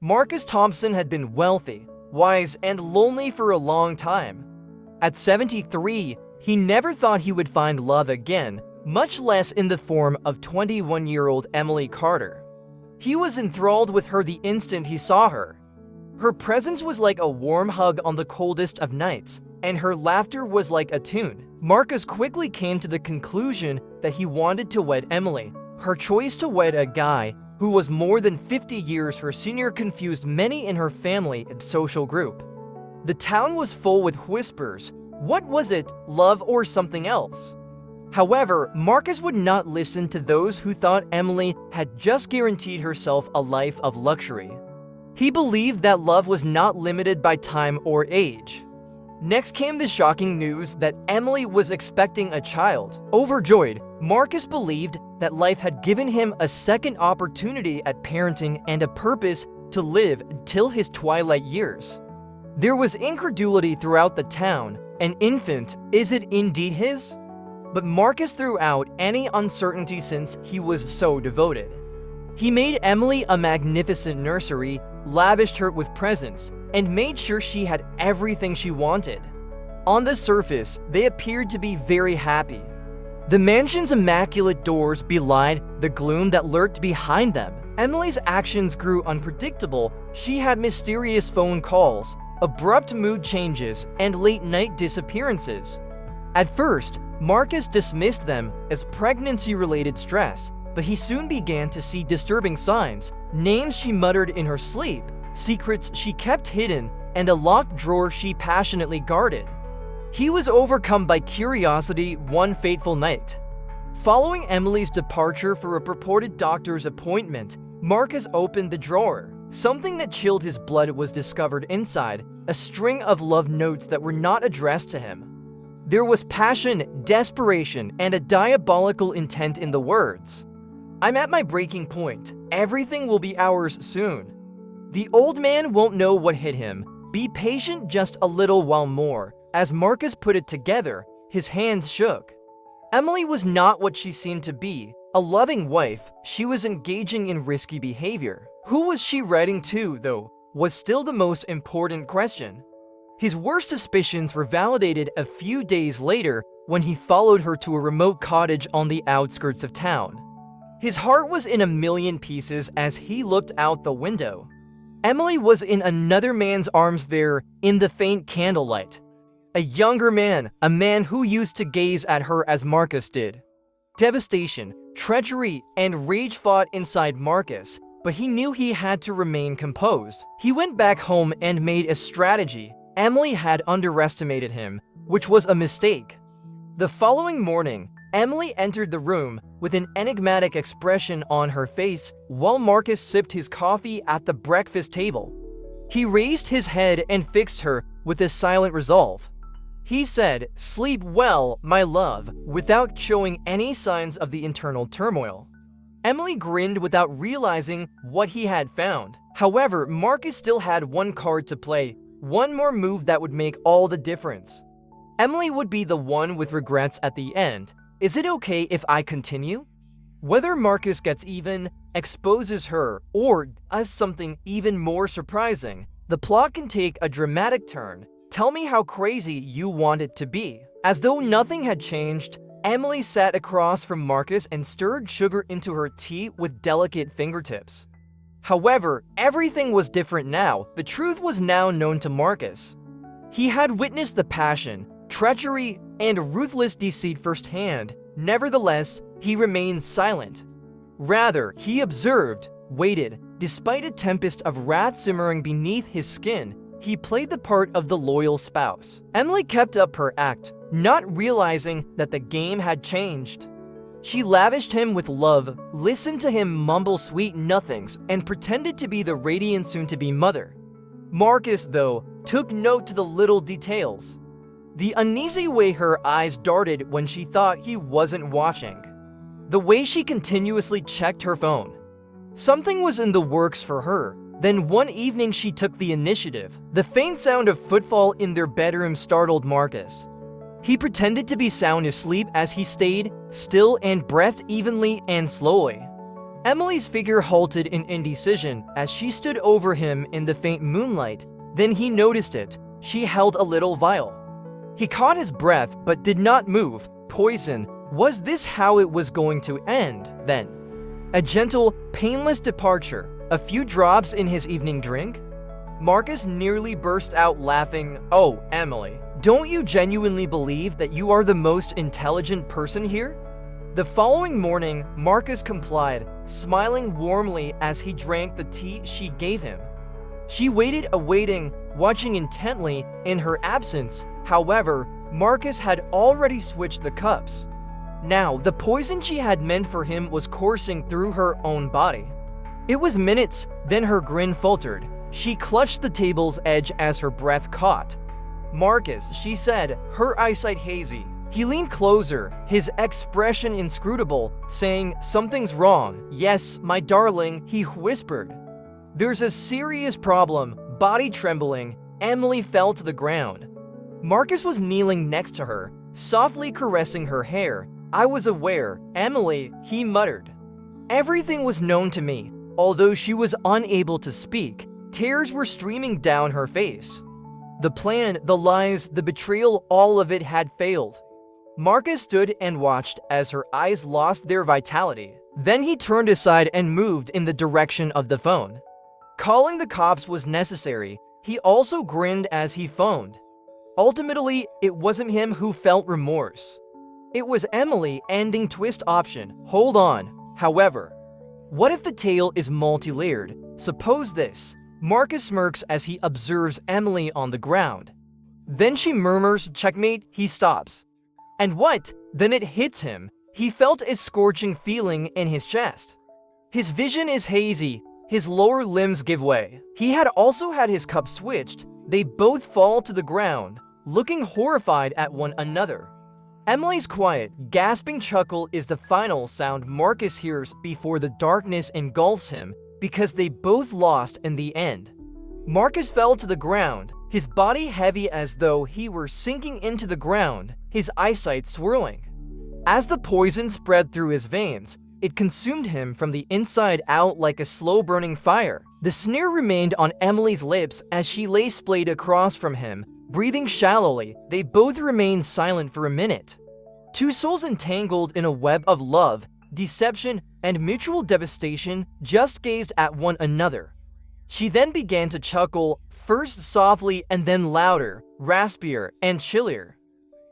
Marcus Thompson had been wealthy, wise, and lonely for a long time. At 73, he never thought he would find love again, much less in the form of 21-year-old Emily Carter. He was enthralled with her the instant he saw her. Her presence was like a warm hug on the coldest of nights, and her laughter was like a tune. Marcus quickly came to the conclusion that he wanted to wed Emily. Her choice to wed a guy who was more than 50 years her senior confused many in her family and social group. The town was full with whispers. What was it, love or something else? However, Marcus would not listen to those who thought Emily had just guaranteed herself a life of luxury. He believed that love was not limited by time or age. Next came the shocking news that Emily was expecting a child. Overjoyed, Marcus believed that life had given him a second opportunity at parenting and a purpose to live until his twilight years. There was incredulity throughout the town. An infant, is it indeed his? But Marcus threw out any uncertainty since he was so devoted. He made Emily a magnificent nursery, lavished her with presents, and made sure she had everything she wanted. On the surface, they appeared to be very happy. The mansion's immaculate doors belied the gloom that lurked behind them. Emily's actions grew unpredictable. She had mysterious phone calls, abrupt mood changes, and late-night disappearances. At first, Marcus dismissed them as pregnancy-related stress, but he soon began to see disturbing signs, names she muttered in her sleep, secrets she kept hidden, and a locked drawer she passionately guarded. He was overcome by curiosity one fateful night. Following Emily's departure for a purported doctor's appointment, Marcus opened the drawer. Something that chilled his blood was discovered inside, a string of love notes that were not addressed to him. There was passion, desperation, and a diabolical intent in the words. "I'm at my breaking point. Everything will be ours soon. The old man won't know what hit him. Be patient just a little while more." As Marcus put it together, his hands shook. Emily was not what she seemed to be. A loving wife, she was engaging in risky behavior. Who was she writing to, though, was still the most important question. His worst suspicions were validated a few days later when he followed her to a remote cottage on the outskirts of town. His heart was in a million pieces as he looked out the window. Emily was in another man's arms there in the faint candlelight. A younger man, a man who used to gaze at her as Marcus did. Devastation, treachery, and rage fought inside Marcus, but he knew he had to remain composed. He went back home and made a strategy. Emily had underestimated him, which was a mistake. The following morning, Emily entered the room with an enigmatic expression on her face while Marcus sipped his coffee at the breakfast table. He raised his head and fixed her with a silent resolve. He said, "Sleep well, my love," without showing any signs of the internal turmoil. Emily grinned without realizing what he had found. However, Marcus still had one card to play, one more move that would make all the difference. Emily would be the one with regrets at the end. Is it okay if I continue? Whether Marcus gets even, exposes her, or does something even more surprising, the plot can take a dramatic turn. Tell me how crazy you want it to be. As though nothing had changed, Emily sat across from Marcus and stirred sugar into her tea with delicate fingertips. However, everything was different now. The truth was now known to Marcus. He had witnessed the passion, treachery, and ruthless deceit firsthand. Nevertheless, he remained silent. Rather, he observed, waited. Despite a tempest of wrath simmering beneath his skin, he played the part of the loyal spouse. Emily kept up her act, not realizing that the game had changed. She lavished him with love, listened to him mumble sweet nothings, and pretended to be the radiant soon-to-be mother. Marcus, though, took note to the little details. The uneasy way her eyes darted when she thought he wasn't watching. The way she continuously checked her phone. Something was in the works for her. Then one evening she took the initiative. The faint sound of footfall in their bedroom startled Marcus. He pretended to be sound asleep as he stayed still and breathed evenly and slowly. Emily's figure halted in indecision as she stood over him in the faint moonlight. Then he noticed it. She held a little vial. He caught his breath but did not move. Poison. Was this how it was going to end, then? A gentle, painless departure. A few drops in his evening drink? Marcus nearly burst out laughing. Oh, Emily, don't you genuinely believe that you are the most intelligent person here? The following morning, Marcus complied, smiling warmly as he drank the tea she gave him. She waited, awaiting, watching intently. In her absence, however, Marcus had already switched the cups. Now, the poison she had meant for him was coursing through her own body. It was minutes, then her grin faltered. She clutched the table's edge as her breath caught. Marcus, she said, her eyesight hazy. He leaned closer, his expression inscrutable, saying, something's wrong. Yes, my darling, he whispered. There's a serious problem. Body trembling, Emily fell to the ground. Marcus was kneeling next to her, softly caressing her hair. I was aware, Emily, he muttered. Everything was known to me. Although she was unable to speak, tears were streaming down her face. The plan, the lies, the betrayal, all of it had failed. Marcus stood and watched as her eyes lost their vitality. Then he turned aside and moved in the direction of the phone. Calling the cops was necessary. He also grinned as he phoned. Ultimately, it wasn't him who felt remorse. It was Emily. Ending twist option. Hold on, however. What if the tale is multi-layered? Suppose this. Marcus smirks as he observes Emily on the ground. Then she murmurs, checkmate. He stops. And what? Then it hits him. He felt a scorching feeling in his chest. His vision is hazy. His lower limbs give way. He had also had his cup switched. They both fall to the ground, looking horrified at one another. Emily's quiet, gasping chuckle is the final sound Marcus hears before the darkness engulfs him, because they both lost in the end. Marcus fell to the ground, his body heavy as though he were sinking into the ground, his eyesight swirling. As the poison spread through his veins, it consumed him from the inside out like a slow-burning fire. The sneer remained on Emily's lips as she lay splayed across from him, breathing shallowly. They both remained silent for a minute. Two souls entangled in a web of love, deception, and mutual devastation just gazed at one another. She then began to chuckle, first softly and then louder, raspier, and chillier.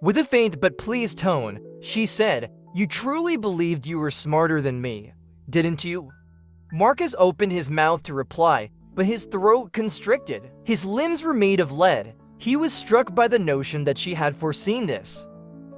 With a faint but pleased tone, she said, "You truly believed you were smarter than me, didn't you?" Marcus opened his mouth to reply, but his throat constricted. His limbs were made of lead. He was struck by the notion that she had foreseen this.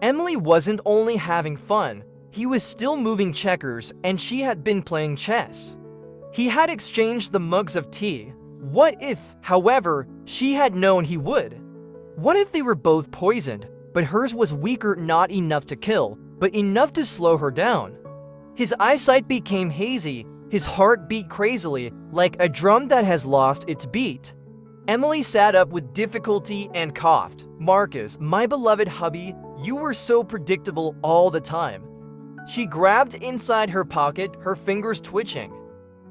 Emily wasn't only having fun, he was still moving checkers, and she had been playing chess. He had exchanged the mugs of tea. What if, however, she had known he would? What if they were both poisoned, but hers was weaker, not enough to kill, but enough to slow her down? His eyesight became hazy, his heart beat crazily, like a drum that has lost its beat. Emily sat up with difficulty and coughed. "Marcus, my beloved hubby, you were so predictable all the time." She grabbed inside her pocket, her fingers twitching.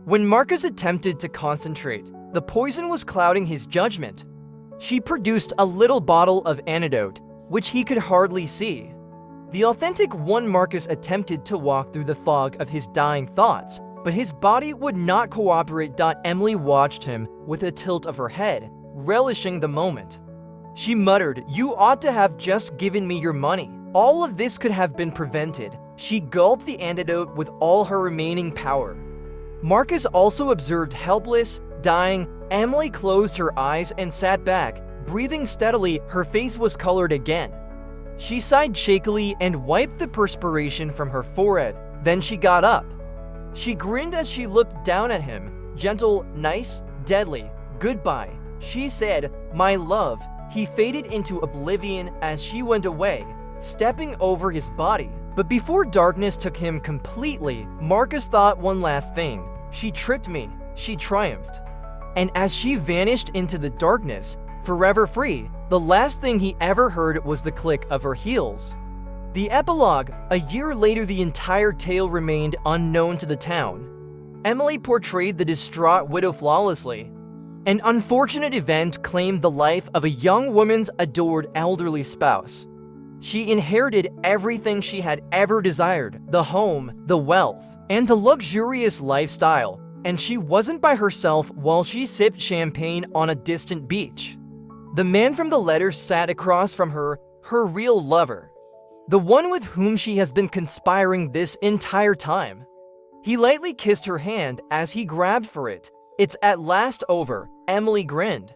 When Marcus attempted to concentrate, the poison was clouding his judgment. She produced a little bottle of antidote, which he could hardly see. The authentic one. Marcus attempted to walk through the fog of his dying thoughts, but his body would not cooperate. Emily watched him with a tilt of her head, relishing the moment. She muttered, "You ought to have just given me your money. All of this could have been prevented." She gulped the antidote with all her remaining power. Marcus also observed, helpless, dying. Emily closed her eyes and sat back, breathing steadily. Her face was colored again. She sighed shakily and wiped the perspiration from her forehead. Then she got up. She grinned as she looked down at him. Gentle, nice, deadly. "Goodbye," she said. "My love." He faded into oblivion as she went away, stepping over his body. But before darkness took him completely, Marcus thought one last thing. She tricked me. She triumphed. And as she vanished into the darkness, forever free, the last thing he ever heard was the click of her heels. The epilogue. A year later, the entire tale remained unknown to the town. Emily portrayed the distraught widow flawlessly. An unfortunate event claimed the life of a young woman's adored elderly spouse. She inherited everything she had ever desired: the home, the wealth, and the luxurious lifestyle, and she wasn't by herself while she sipped champagne on a distant beach. The man from the letter sat across from her, her real lover, the one with whom she has been conspiring this entire time. He lightly kissed her hand as he grabbed for it. "It's at last over," Emily grinned.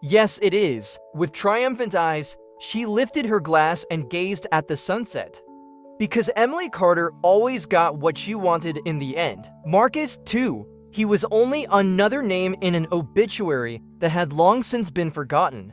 "Yes, it is." With triumphant eyes, she lifted her glass and gazed at the sunset. Because Emily Carter always got what she wanted in the end. Marcus, too. He was only another name in an obituary that had long since been forgotten.